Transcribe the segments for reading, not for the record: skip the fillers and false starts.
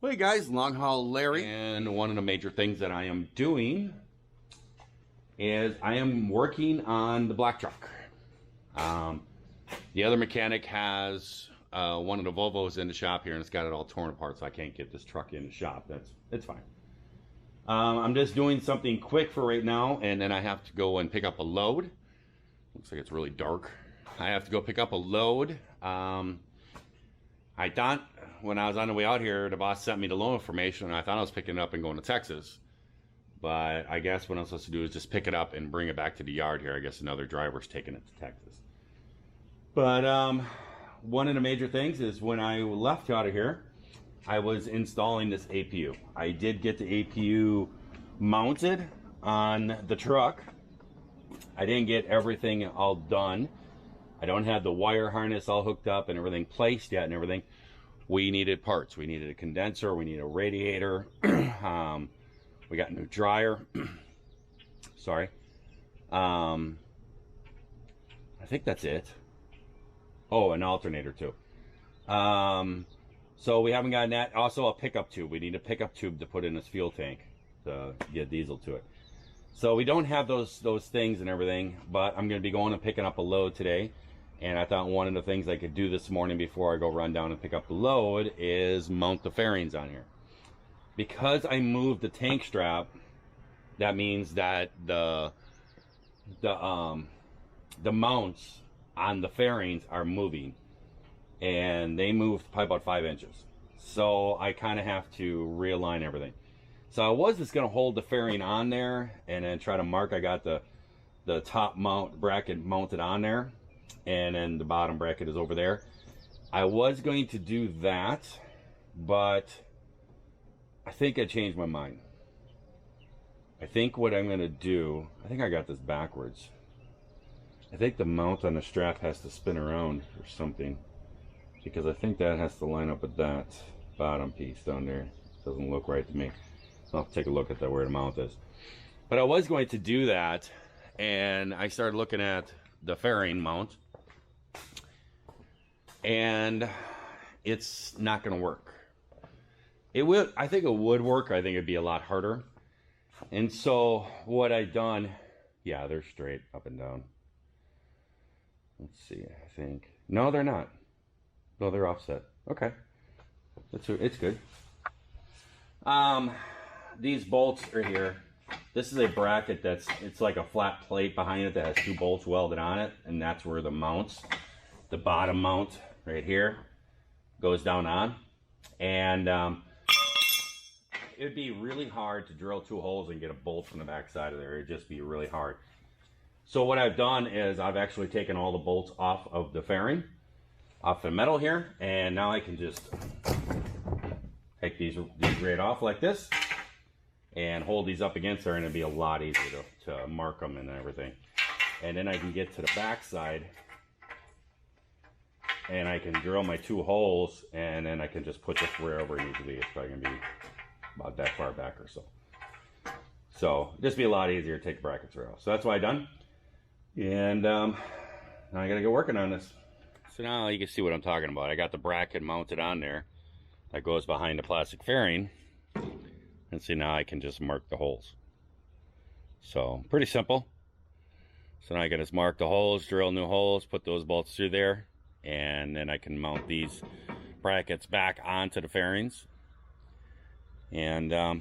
Hey guys, Long Haul Larry, and one of the major things that I am doing is I am working on the black truck. The other mechanic has one of the Volvos in the shop here, and it's got it all torn apart, so I can't get this truck in the shop. It's fine. I'm just doing something quick for right now, and then I have to go and pick up a load. Looks like it's really dark. I have to go pick up a load. I thought when I was on the way out here, the boss sent me the loan information, and I thought I was picking it up and going to Texas. But I guess what I'm supposed to do is just pick it up and bring it back to the yard here. I guess another driver's taking it to Texas. But one of the major things is when I left out of here, I was installing this APU. I did get the APU mounted on the truck. I didn't get everything all done. I don't have the wire harness all hooked up and everything placed yet and everything. We needed parts. We needed a condenser. We need a radiator. We got a new dryer. Sorry. I think that's it. Oh, an alternator too. So we haven't gotten that. Also a pickup tube. We need a pickup tube to put in this fuel tank to get diesel to it. So we don't have those things and everything, but I'm going to be going and picking up a load today. And I thought one of the things I could do this morning before I go run down and pick up the load is mount the fairings on here. Because I moved the tank strap, that means that the mounts on the fairings are moving. And they moved probably about 5 inches. So I kind of have to realign everything. So I was just going to hold the fairing on there and then try to mark. I got the top mount bracket mounted on there, and then the bottom bracket is over there. I was going to do that, but I think I changed my mind. I think what I'm going to do, I think I got this backwards. I think the mount on the strap has to spin around or something, because I think that has to line up with that bottom piece down there. Doesn't look right to me. I'll have to take a look at where the mount is. But I was going to do that, and I started looking at the fairing mount, and it's not going to work. It will. I think it would work. I think it'd be a lot harder. And so what I done, yeah, they're straight up and down. Let's see. I think no, they're not. No, they're offset. Okay, it's good. These bolts are here. This is a bracket it's like a flat plate behind it that has 2 bolts welded on it, and that's where the mounts, the bottom mount right here, goes down on. And it'd be really hard to drill 2 holes and get a bolt from the back side of there. It'd just be really hard. So what I've done is I've actually taken all the bolts off of the fairing, off the metal here, and now I can just take these right off like this and hold these up against there, and it'd be a lot easier to mark them and everything. And then I can get to the back side and I can drill my 2 holes, and then I can just put this wherever it needs to be. It's probably gonna be about that far back or so. So just be a lot easier to take the brackets off. So that's what I done. And now I gotta get working on this. So now you can see what I'm talking about. I got the bracket mounted on there that goes behind the plastic fairing. And see, now I can just mark the holes. So pretty simple. So now I can just mark the holes, drill new holes, put those bolts through there, and then I can mount these brackets back onto the fairings. And I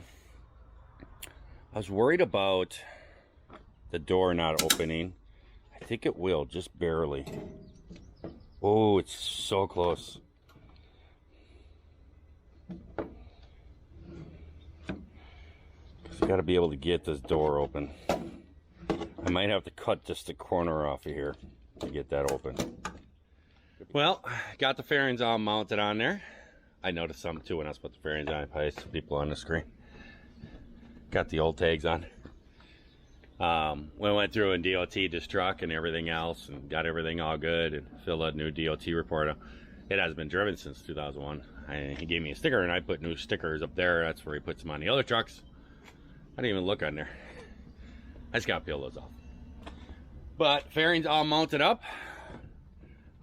was worried about the door not opening. I think it will, just barely. Oh, it's so close. Got to be able to get this door open. I might have to cut just the corner off of here to get that open. Well, got the fairings all mounted on there. I noticed something too when I put the fairings on. I probably some people on the screen. Got the old tags on. We went through and DOT this truck and everything else, and got everything all good, and filled out a new DOT report. It hasn't been driven since 2001. He gave me a sticker, and I put new stickers up there. That's where he puts them on the other trucks. I didn't even look on there. I just gotta peel those off. But fairings all mounted up,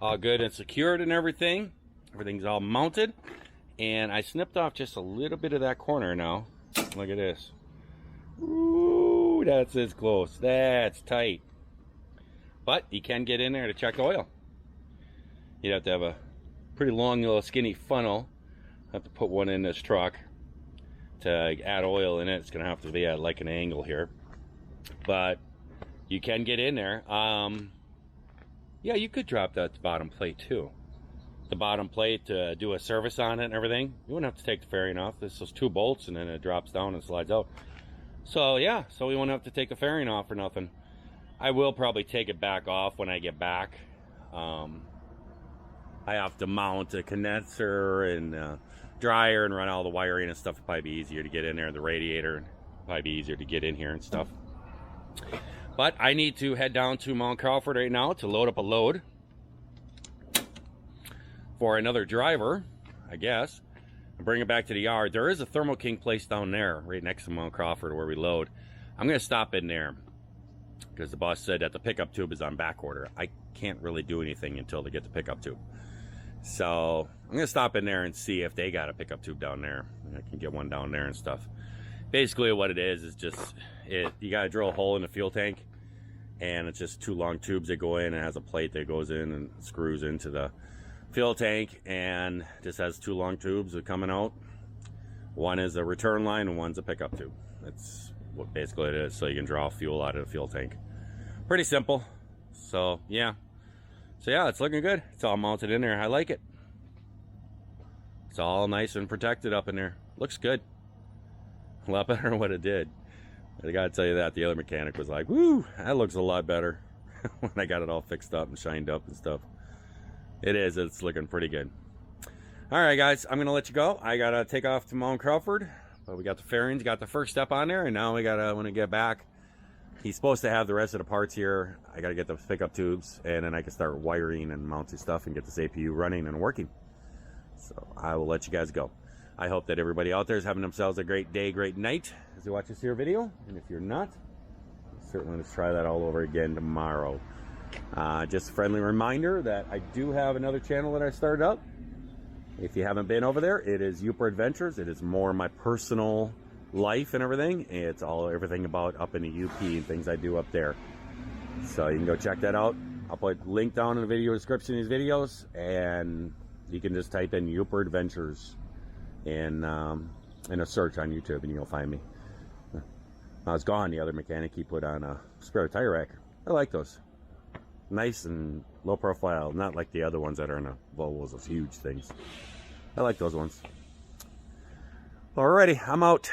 all good and secured and everything. Everything's all mounted, And I snipped off just a little bit of that corner now. Look at this. Ooh, that's as close. That's tight. But you can get in there to check oil. You'd have to have a pretty long little skinny funnel. Have to put one in this truck to add oil in it. It's gonna have to be at like an angle here, but you can get in there. Yeah, you could drop that bottom plate too. The bottom plate to do a service on it and everything. You wouldn't have to take the fairing off. This is 2 bolts and then it drops down and slides out. So yeah, so we won't have to take the fairing off or nothing. I will probably take it back off when I get back. I have to mount a condenser and dryer and run all the wiring and stuff. It'd probably be easier to get in there. The radiator, it'd probably be easier to get in here and stuff. But I need to head down to Mount Crawford right now to load up a load for another driver, I guess, and bring it back to the yard. There is a Thermo King place down there right next to Mount Crawford where we load. I'm going to stop in there because the boss said that the pickup tube is on back order. I can't really do anything until they get the pickup tube. So I'm gonna stop in there and see if they got a pickup tube down there. I can get one down there and stuff. Basically what it is just you gotta drill a hole in the fuel tank, and it's just 2 long tubes that go in, and it has a plate that goes in and screws into the fuel tank, and just has 2 long tubes that are coming out. One is a return line and one's a pickup tube. That's what basically it is, so you can draw fuel out of the fuel tank. Pretty simple. So yeah, it's looking good. It's all mounted in there. I like it. It's all nice and protected up in there. Looks good. A lot better than what it did. I gotta tell you that. The other mechanic was like, woo, that looks a lot better when I got it all fixed up and shined up and stuff. It is. It's looking pretty good. All right, guys. I'm gonna let you go. I gotta take off to Mount Crawford. But we got the fairings, got the first step on there, and now we gotta, when I get back, he's supposed to have the rest of the parts here. I got to get the pickup tubes, and then I can start wiring and mounting stuff and get this APU running and working. So I will let you guys go. I hope that everybody out there is having themselves a great day, great night as you watch this here video. And if you're not, certainly let's try that all over again tomorrow. Just a friendly reminder that I do have another channel that I started up. If you haven't been over there, it is Uper Adventures. It is more my personal life and everything. It's everything about up in the UP and things I do up there. So you can go check that out. I'll put a link down in the video description of these videos, and you can just type in Uper Adventures in a search on YouTube and you'll find me. I was gone. The other mechanic, he put on a spare tire rack. I like those. Nice and low profile, not like the other ones that are in the Volvos, those huge things. I like those ones. Alrighty, I'm out.